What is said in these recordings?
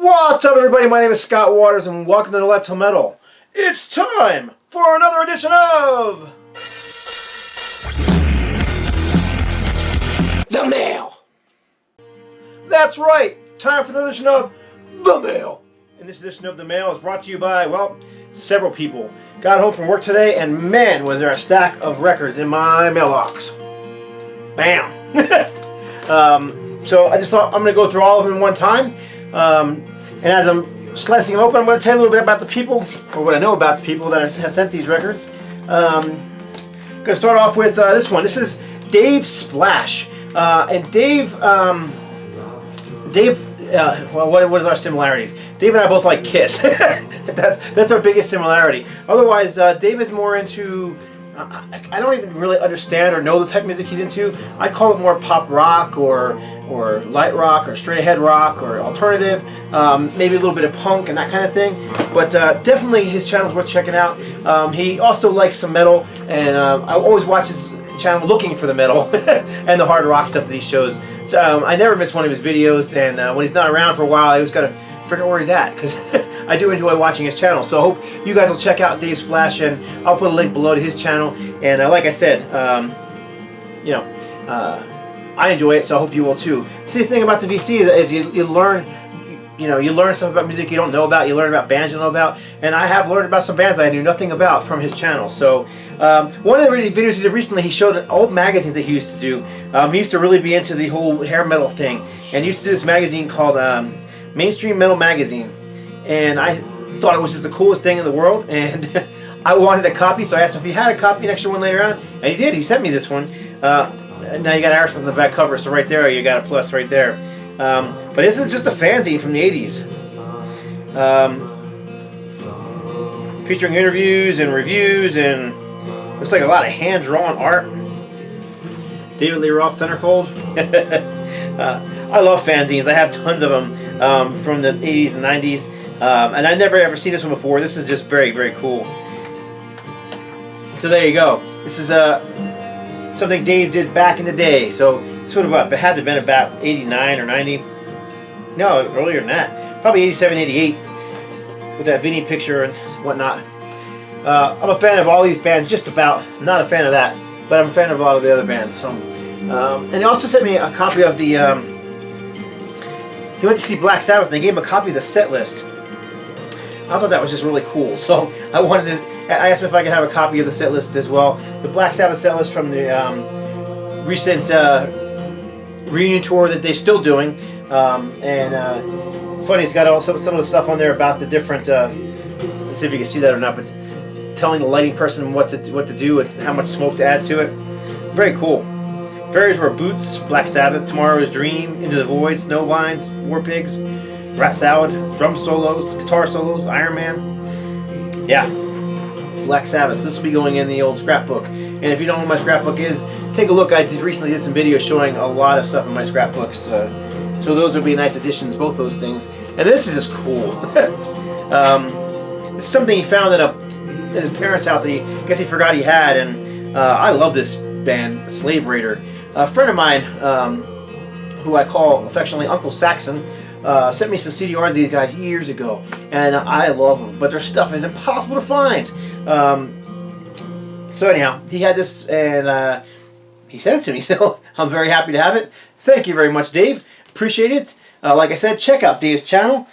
What's up, everybody? My name is Scott Waters, and welcome to NoLifeTilMetal. It's time for another edition of The Mail. That's right, time for another edition of The Mail. And this edition of The Mail is brought to you by, well, several people. Got home from work today, and man, was there a stack of records in my mailbox. Bam! So I just thought I'm going to go through all of them in one time. And as I'm slicing them open, I'm going to tell you a little bit about the people, or what I know about the people that have sent these records. I'm going to start off with this one. This is Dave Splash. And Dave, well, what is our similarities? Dave and I both like Kiss. that's our biggest similarity. Otherwise, Dave is more into, I don't even really understand or know the type of music he's into. I call it more pop rock or light rock or straight ahead rock or alternative, maybe a little bit of punk and that kind of thing. But definitely his channel is worth checking out. He also likes some metal, and I always watch his channel looking for the metal and the hard rock stuff that he shows. So I never miss one of his videos, and when he's not around for a while, I always gotta figure out where he's at, because I do enjoy watching his channel. So I hope you guys will check out Dave Splash, and I'll put a link below to his channel. And like I said, I enjoy it, so I hope you will too. See, the thing about the VC is you learn, you learn stuff about music you don't know about. You learn about bands you don't know about, and I have learned about some bands that I knew nothing about from his channel. So one of the videos he did recently, he showed old magazines that he used to do. He used to really be into the whole hair metal thing, and he used to do this magazine called Mainstream Metal Magazine, and I thought it was just the coolest thing in the world, and I wanted a copy, so I asked him if he had a copy, an extra one later on, and he did. He sent me this one. Now you got Irishman on the back cover, so right there you got a plus right there. But this is just a fanzine from the 80s. Featuring interviews and reviews, and looks like a lot of hand-drawn art. David Lee Roth centerfold. I love fanzines. I have tons of them from the 80s and 90s. And I've never ever seen this one before. This is just very, very cool. So there you go. This is something Dave did back in the day. So it's sort of about, it had to have been about 89 or 90. No, earlier than that. Probably 87, 88. With that Vinny picture and whatnot. I'm a fan of all these bands, just about. I'm not a fan of that, but I'm a fan of a lot of the other bands. So, and he also sent me a copy of the, he went to see Black Sabbath, and they gave him a copy of the set list. I thought that was just really cool, so I asked him if I could have a copy of the set list as well. The Black Sabbath set list from the recent reunion tour that they're still doing, and it's funny, it's got all some of the stuff on there about the different, let's see if you can see that or not, but telling the lighting person what to do, with how much smoke to add to it. Very cool. Fairies Wear Boots, Black Sabbath, Tomorrow's Dream, Into the Void, Snowlines, War Pigs, Rat Salad, drum solos, guitar solos, Iron Man. Yeah, Black Sabbath. This will be going in the old scrapbook. And if you don't know what my scrapbook is, take a look. I just recently did some videos showing a lot of stuff in my scrapbooks. So those would be nice additions, both those things. And this is just cool. It's something he found in his parents' house that I guess he forgot he had. And I love this band, Slave Raider. A friend of mine, who I call affectionately Uncle Saxon, sent me some CDRs of these guys years ago, and I love them, but their stuff is impossible to find. So anyhow, he had this, and he sent it to me, so I'm very happy to have it. Thank you very much, Dave. Appreciate it. Like I said, check out Dave's channel,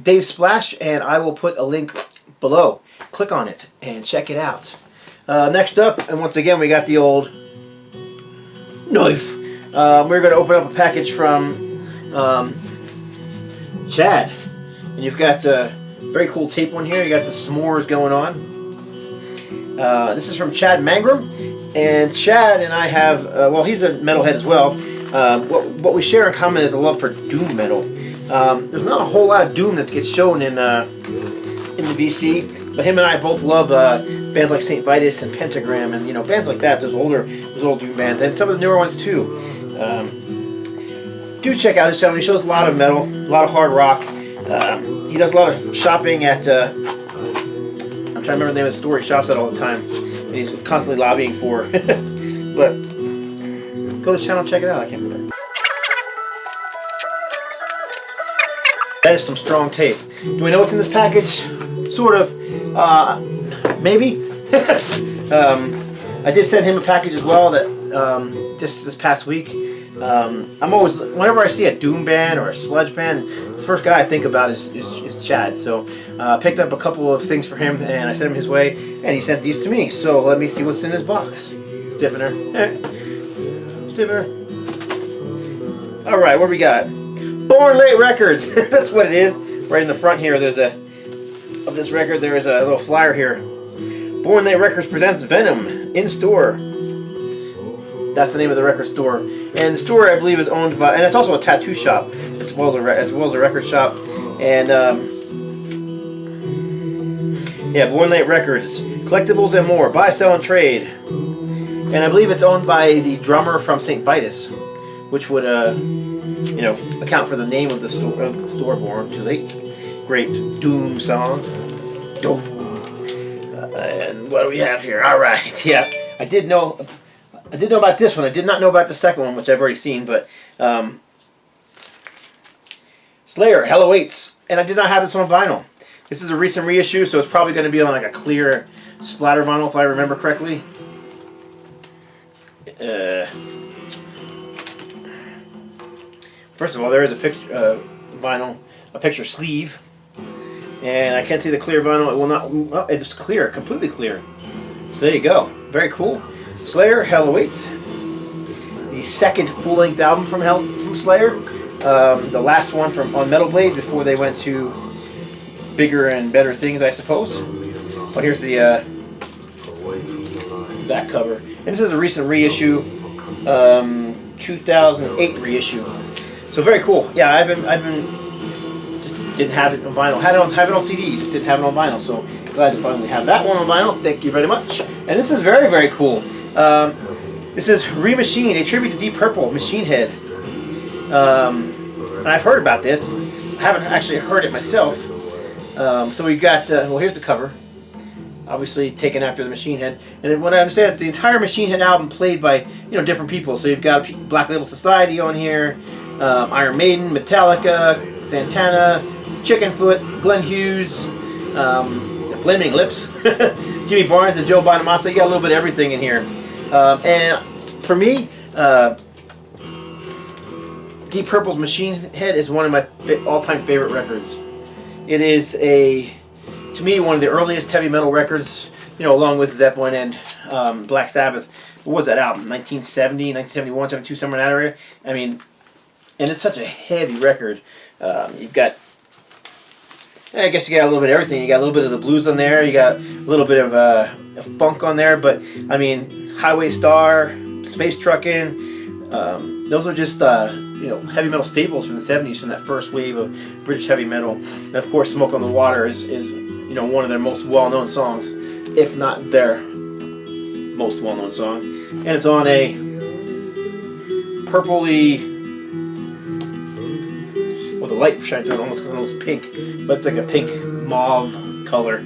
Dave Splash, and I will put a link below. Click on it and check it out. Next up, and once again, we got the old knife. We're going to open up a package from Chad, and you've got a very cool tape one here. You got the s'mores going on. This is from Chad Mangrum, and Chad and I have, well, he's a metalhead as well. What we share in common is a love for doom metal. There's not a whole lot of doom that gets shown in the VC, but him and I both love bands like St. Vitus and Pentagram, and bands like that. Those old doom bands, and some of the newer ones too. Do check out his channel. He shows a lot of metal, a lot of hard rock. He does a lot of shopping at, I'm trying to remember the name of the store he shops at all the time, and he's constantly lobbying for. But go to his channel and check it out. I can't remember. That is some strong tape. Do we know what's in this package? Sort of. Maybe. I did send him a package as well that just this past week. I'm always, whenever I see a doom band or a sludge band, the first guy I think about is Chad. So picked up a couple of things for him and I sent him his way, and he sent these to me. So let me see what's in his box. Stiffener. Stiffener. All right, what do we got? Born Late Records. That's what it is. Right in the front here, there's of this record, there is a little flyer here. Born Late Records presents Venom in store. That's the name of the record store, and the store I believe is owned by, and it's also a tattoo shop as well as a record shop. And yeah, Born Late Records, collectibles and more, buy, sell, and trade. And I believe it's owned by the drummer from St. Vitus, which would you know, account for the name of the store. Born Too Late. Great doom song. Doom. And what do we have here? All right, yeah, I did know about this one. I did not know about the second one, which I've already seen. But Slayer, Hell Awaits, and I did not have this one on vinyl. This is a recent reissue, so it's probably going to be on like a clear splatter vinyl, if I remember correctly. First of all, there is a picture vinyl, a picture sleeve, and I can't see the clear vinyl. It will not. Oh, it's clear, completely clear. So there you go. Very cool. Slayer, Hell Awaits. The second full-length album from Slayer. The last one on Metal Blade before they went to bigger and better things, I suppose. But here's the back cover, and this is a recent reissue, 2008 reissue. So very cool. Yeah, I've been just didn't have it on vinyl. Have it on CD, just didn't have it on vinyl. So glad to finally have that one on vinyl. Thank you very much. And this is very, very cool. This is Remachine, a tribute to Deep Purple, Machine Head. And I've heard about this. I haven't actually heard it myself. So we've got, well, here's the cover. Obviously taken after the Machine Head. And what I understand is the entire Machine Head album played by, you know, different people. So you've got Black Label Society on here, Iron Maiden, Metallica, Santana, Chickenfoot, Glenn Hughes, the Flaming Lips, Jimmy Barnes, and Joe Bonamassa. You got a little bit of everything in here. And for me, Deep Purple's Machine Head is one of my all-time favorite records. It is to me, one of the earliest heavy metal records, you know, along with Zeppelin and Black Sabbath. What was that album? 1970, 1971, 72, somewhere in that area. I mean, and it's such a heavy record. You've got, I guess you got a little bit of everything. You got a little bit of the blues on there. You got a little bit of funk on there. But, I mean, Highway Star, Space Truckin', those are just, you know, heavy metal staples from the 70s, from that first wave of British heavy metal. And, of course, Smoke on the Water is you know, one of their most well-known songs, if not their most well-known song. And it's on a purpley, well, the light shines on almost pink, but it's like a pink mauve color.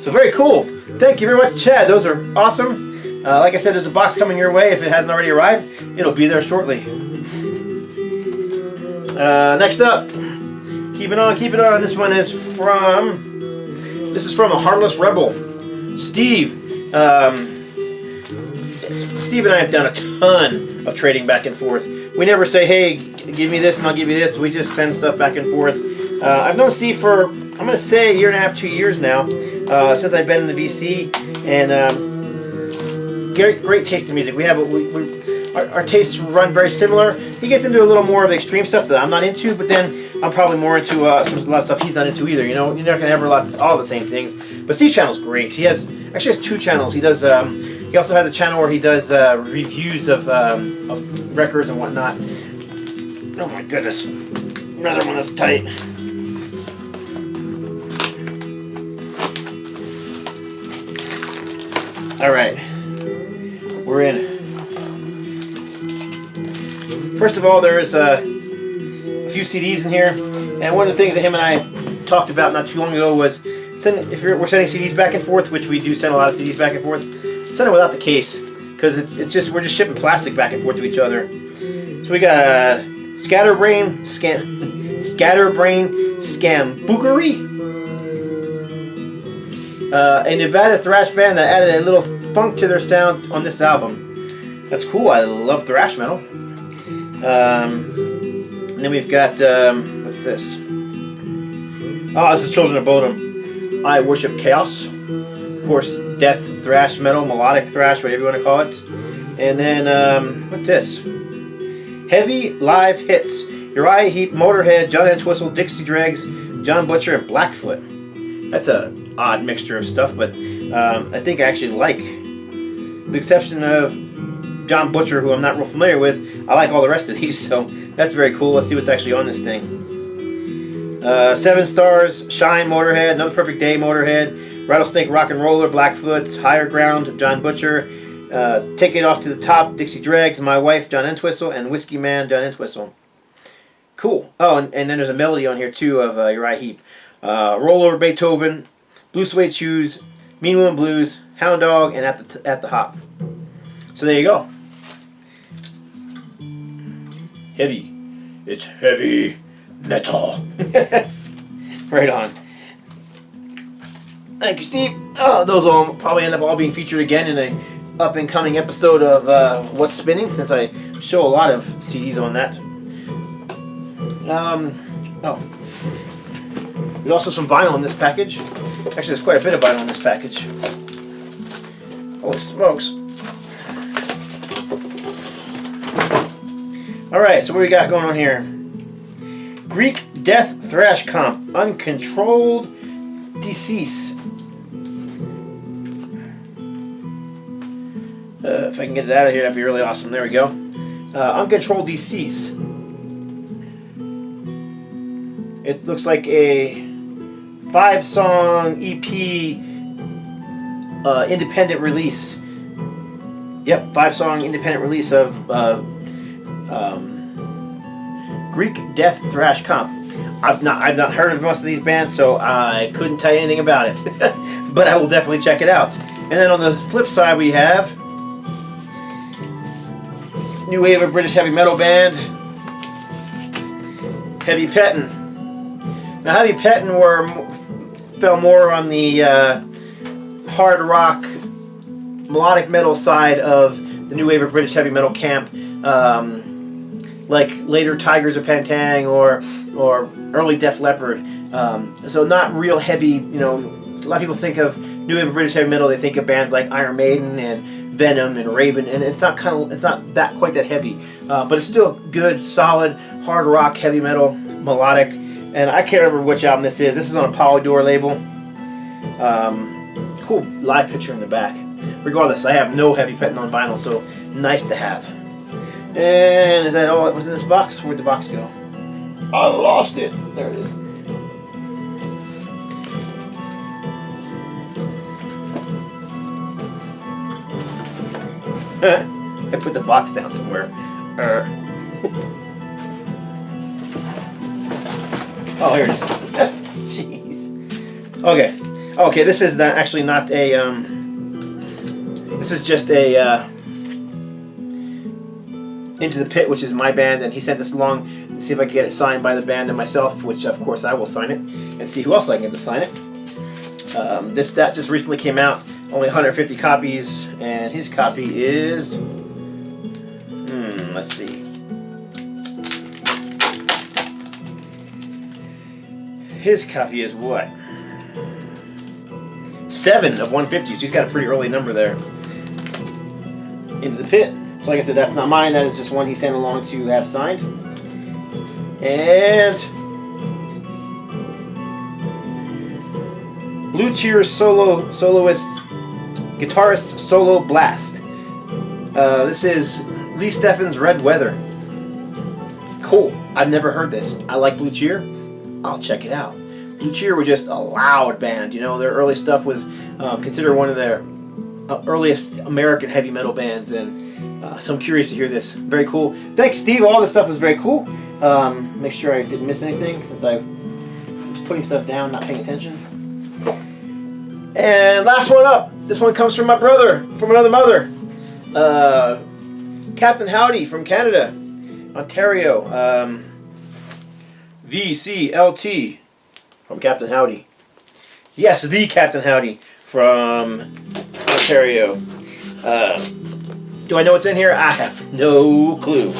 So very cool. Thank you very much, Chad. Those are awesome. Like I said, there's a box coming your way. If it hasn't already arrived, it'll be there shortly. Next up, keep it on. This one is from a Harmless Rebel. Steve. Steve and I have done a ton of trading back and forth. We never say, hey, give me this and I'll give you this. We just send stuff back and forth. I've known Steve for, I'm going to say, a year and a half, 2 years now, since I've been in the VC. And great taste in music. We have our tastes run very similar. He gets into a little more of the extreme stuff that I'm not into, but then I'm probably more into a lot of stuff he's not into either. You know, you're not gonna have all the same things. But Steve's channel's great. He actually has two channels. He does. He also has a channel where he does reviews of records and whatnot. Oh my goodness! Another one that's tight. All right, we're in. First of all, there is a few CDs in here, and one of the things that him and I talked about not too long ago was if we're sending CDs back and forth, which we do send a lot of CDs back and forth, send it without the case, because we're just shipping plastic back and forth to each other. So we got Scatterbrain, Scatterbrain Scambookery. A Nevada thrash band that added a little funk to their sound on this album. That's cool. I love thrash metal. And then we've got, what's this? Oh, this is Children of Bodom. I Worship Chaos. Of course, death thrash metal, melodic thrash, whatever you want to call it. And then, what's this? Heavy Live Hits. Uriah Heep, Motorhead, John Entwistle, Dixie Dregs, John Butcher, and Blackfoot. That's a odd mixture of stuff, but I think I actually like. With the exception of John Butcher, who I'm not real familiar with, I like all the rest of these, so that's very cool. Let's see what's actually on this thing. 7 Stars, Shine, Motorhead, Another Perfect Day, Motorhead, Rattlesnake Rock and Roller, Blackfoot, Higher Ground, John Butcher, Take It Off to the Top, Dixie Dregs, My Wife, John Entwistle, and Whiskey Man, John Entwistle. Cool. Oh, and then there's a melody on here too of Uriah Heep. Roll Over Beethoven, Blue Suede Shoes, Mean Woman Blues, Hound Dog, and At the Hop. So there you go. Heavy. It's heavy metal. Right on. Thank you, Steve. Oh, those will probably end up all being featured again in a up and coming episode of What's Spinning, since I show a lot of CDs on that. Oh. There's also some vinyl in this package. Actually, there's quite a bit of vinyl in this package. Holy smokes. Alright, so what do we got going on here? Greek Death Thrash Comp. Uncontrolled Decease. If I can get it out of here, that'd be really awesome. There we go. Uncontrolled Decease. It looks like a 5-song EP independent release. Yep, 5-song independent release of Greek Death Thrash Comp. I've not heard of most of these bands, so I couldn't tell you anything about it. But I will definitely check it out. And then on the flip side, we have new wave of British heavy metal band, Heavy Pettin'. Now, Heavy Pettin' fell more on the hard rock, melodic metal side of the new wave of British heavy metal camp, like later Tigers of Pantang or early Def Leppard. So not real heavy. You know, a lot of people think of new wave of British heavy metal. They think of bands like Iron Maiden and Venom and Raven, and it's not that quite that heavy, but it's still good, solid hard rock, heavy metal, melodic. And I can't remember which album this is. This is on a Polydor label. Cool live picture in the back. Regardless, I have no Heavy Pettin' on vinyl, so nice to have. And is that all that was in this box? Where'd the box go? I lost it. There it is. I put the box down somewhere. Oh, here it is. Jeez. Okay, this is actually not a, this is just a, Into the Pit, which is my band, and he sent this along to see if I can get it signed by the band and myself, which of course I will sign it, and see who else I can get to sign it. That just recently came out, only 150 copies, and his copy is, let's see. His copy is what? 7 of 150, so he's got a pretty early number there. Into the Pit. So like I said, that's not mine, that is just one he sent along to have signed. And Blue Cheers soloist, guitarist solo blast. This is Lee Steffens' Red Weather. Cool. I've never heard this. I like Blue Cheer. I'll check it out. Blue Cheer was just a loud band. You know, their early stuff was considered one of their earliest American heavy metal bands, and so I'm curious to hear this. Very cool. Thanks, Steve. All this stuff was very cool. Make sure I didn't miss anything since I was putting stuff down, not paying attention. And last one up. This one comes from my brother, from another mother. Captain Howdy from Canada, Ontario. VCLT from Captain Howdy. Yes, the Captain Howdy from Ontario. Do I know what's in here? I have no clue.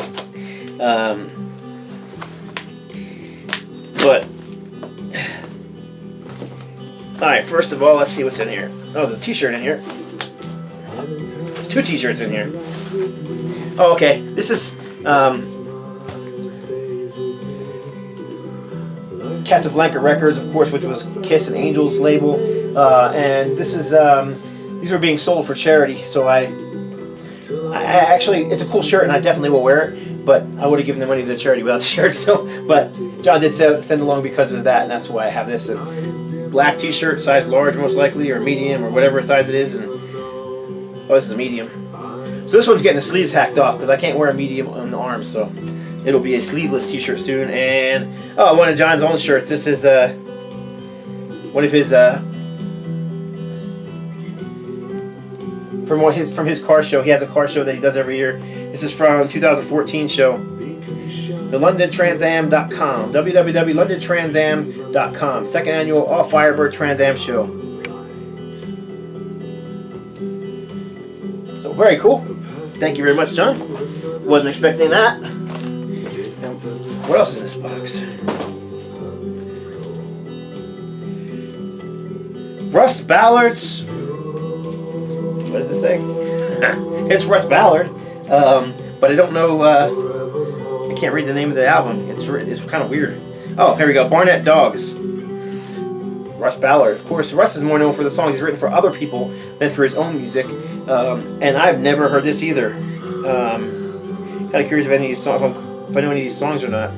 But alright, first of all, let's see what's in here. Oh, there's a t-shirt in here. There's 2 t-shirts in here. Oh, okay. This is Casablanca Records, of course, which was Kiss and Angels label. And this is these were being sold for charity. So I actually, it's a cool shirt, and I definitely will wear it. But I would have given the money to the charity without the shirt. So, but John did send along because of that, and that's why I have this. A black t-shirt, size large most likely, or medium, or whatever size it is. And oh, this is a medium. So this one's getting the sleeves hacked off because I can't wear a medium on the arms. So it'll be a sleeveless t-shirt soon. And oh, one of John's own shirts. This is one of his from his car show. He has a car show that he does every year. This is from 2014 show. The LondonTransAm.com. www.londontransam.com. Second annual All Firebird Trans Am show. So very cool. Thank you very much, John. Wasn't expecting that. What else is in this box? Russ Ballard's. What does it say? It's Russ Ballard, but I don't know. I can't read the name of the album. It's kind of weird. Oh, here we go. Barnett Dogs. Russ Ballard. Of course, Russ is more known for the songs he's written for other people than for his own music. And I've never heard this either. Kind of curious if any of these songs, if I know any of these songs or not.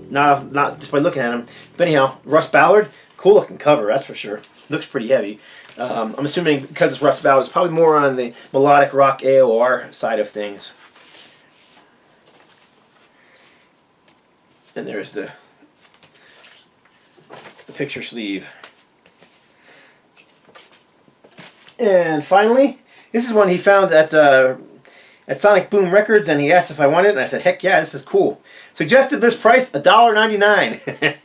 Not just by looking at them. But anyhow, Russ Ballard, cool looking cover, that's for sure. Looks pretty heavy. I'm assuming because it's Russ Ballard, it's probably more on the melodic rock AOR side of things. And there's the picture sleeve. And finally, this is one he found at Sonic Boom Records, and he asked if I wanted it, and I said, heck yeah, this is cool. Suggested list price, $1.99.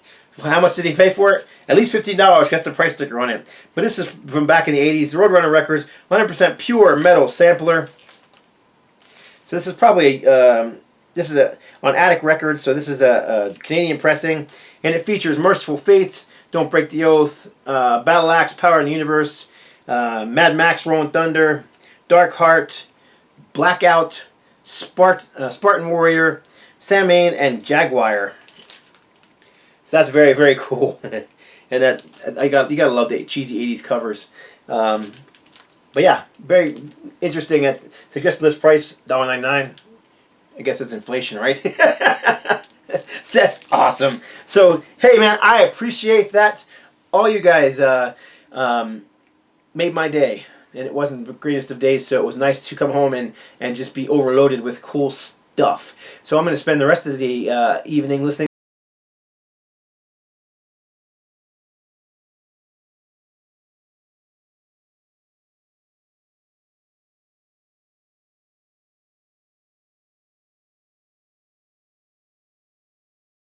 How much did he pay for it? At least $15, got the price sticker on it. But this is from back in the 80s, Roadrunner Records, 100% pure metal sampler. So this is probably, on Attic Records, so this is a Canadian pressing, and it features Merciful Fates, Don't Break the Oath, Battle Axe, Power in the Universe, Mad Max, Rolling Thunder, Dark Heart, Blackout, Spartan Warrior, Samhain, and Jaguar. So that's very, very cool. And that you gotta love the cheesy 80s covers. But yeah, very interesting. At suggested list price, $1.99. I guess it's inflation, right? That's awesome. So hey man, I appreciate that. All you guys made my day. And it wasn't the greatest of days, so it was nice to come home and just be overloaded with cool stuff. So I'm going to spend the rest of the evening listening